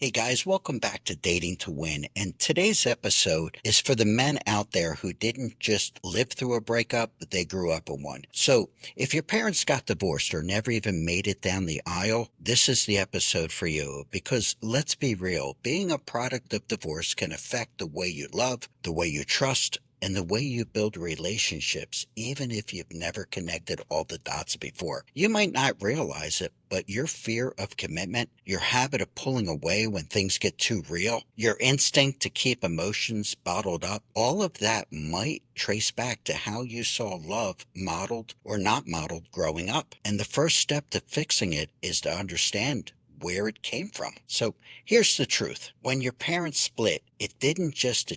Hey guys, welcome back to Dating to Win. And today's episode is for the men out there who didn't just live through a breakup, but they grew up in one. So if your parents got divorced or never even made it down the aisle, this is the episode for you. Because let's be real, being a product of divorce can affect the way you love, the way you trust, and the way you build relationships, even if you've never connected all the dots before. You might not realize it, but your fear of commitment, your habit of pulling away when things get too real, your instinct to keep emotions bottled up, all of that might trace back to how you saw love modeled or not modeled growing up. And the first step to fixing it is to understand where it came from. So here's the truth. When your parents split, it didn't just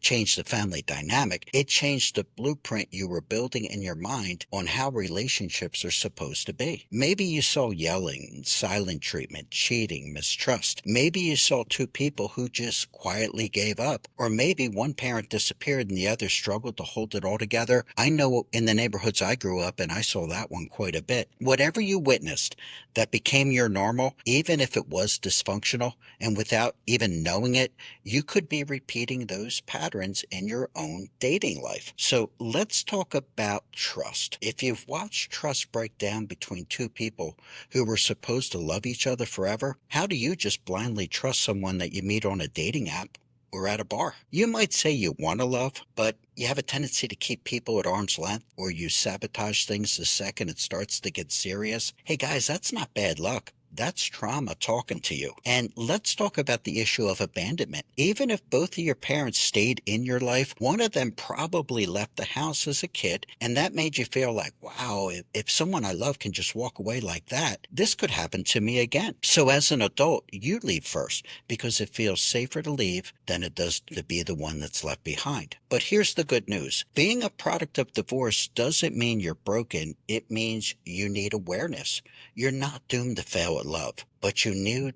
change the family dynamic, it changed the blueprint you were building in your mind on how relationships are supposed to be. Maybe you saw yelling, silent treatment, cheating, mistrust. Maybe you saw two people who just quietly gave up. Or maybe one parent disappeared and the other struggled to hold it all together. I know in the neighborhoods I grew up in, I saw that one quite a bit. Whatever you witnessed that became your normal, even if it was dysfunctional, and without even knowing it, you could be repeating those patterns in your own dating life. So let's talk about trust. If you've watched trust break down between two people who were supposed to love each other forever, how do you just blindly trust someone that you meet on a dating app or at a bar? You might say you want to love, but you have a tendency to keep people at arm's length, or you sabotage things the second it starts to get serious. Hey guys, that's not bad luck. That's trauma talking to you. And let's talk about the issue of abandonment. Even if both of your parents stayed in your life, one of them probably left the house as a kid, and that made you feel like, wow, if someone I love can just walk away like that, this could happen to me again. So as an adult, you leave first because it feels safer to leave than it does to be the one that's left behind. But here's the good news. Being a product of divorce doesn't mean you're broken. It means you need awareness. You're not doomed to fail at love, but you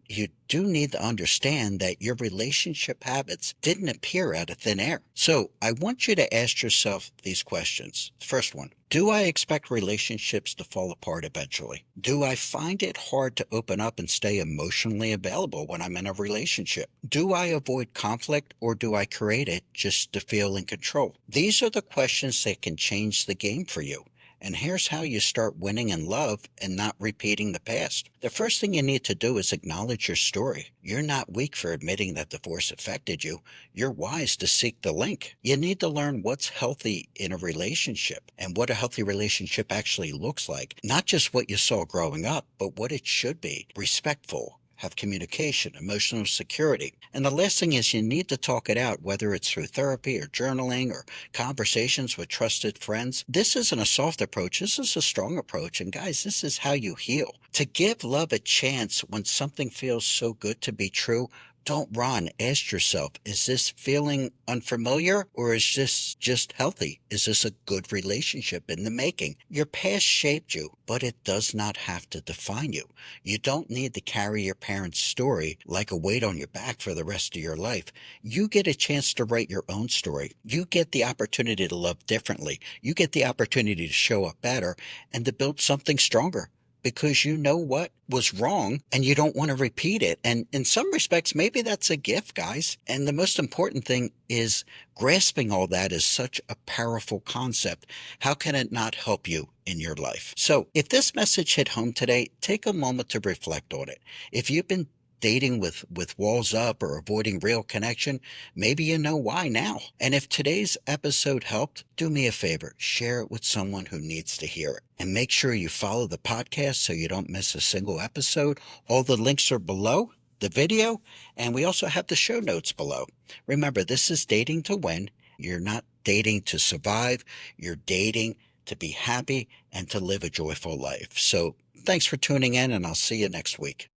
do need to understand that your relationship habits didn't appear out of thin air. So I want you to ask yourself these questions. First one, do I expect relationships to fall apart eventually? Do I find it hard to open up and stay emotionally available when I'm in a relationship? Do I avoid conflict, or do I create it just to feel in control? These are the questions that can change the game for you. And here's how you start winning in love and not repeating the past. The first thing you need to do is acknowledge your story. You're not weak for admitting that divorce affected you. You're wise to seek the link. You need to learn what's healthy in a relationship and what a healthy relationship actually looks like. Not just what you saw growing up, but what it should be. Respectful, have communication, emotional security. And the last thing is you need to talk it out, whether it's through therapy or journaling or conversations with trusted friends. This isn't a soft approach. This is a strong approach. And guys, this is how you heal. To give love a chance when something feels so good to be true, don't run. Ask yourself, is this feeling unfamiliar, or is this just healthy? Is this a good relationship in the making? Your past shaped you, but it does not have to define you. You don't need to carry your parents' story like a weight on your back for the rest of your life. You get a chance to write your own story. You get the opportunity to love differently. You get the opportunity to show up better and to build something stronger, because you know what was wrong and you don't want to repeat it. And in some respects, maybe that's a gift, guys. And the most important thing is grasping all that is such a powerful concept. How can it not help you in your life? So if this message hit home today, take a moment to reflect on it. If you've been dating with walls up or avoiding real connection, maybe you know why now. And if today's episode helped, do me a favor, share it with someone who needs to hear it. And make sure you follow the podcast so you don't miss a single episode. All the links are below the video, and we also have the show notes below. Remember, this is Dating to Win. You're not dating to survive. You're dating to be happy and to live a joyful life. So thanks for tuning in, and I'll see you next week.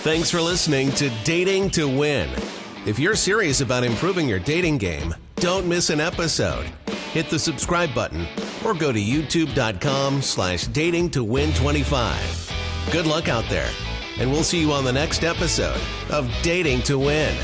Thanks for listening to Dating to Win. If you're serious about improving your dating game, don't miss an episode. Hit the subscribe button or go to youtube.com/datingtowin25. Good luck out there, and we'll see you on the next episode of Dating to Win.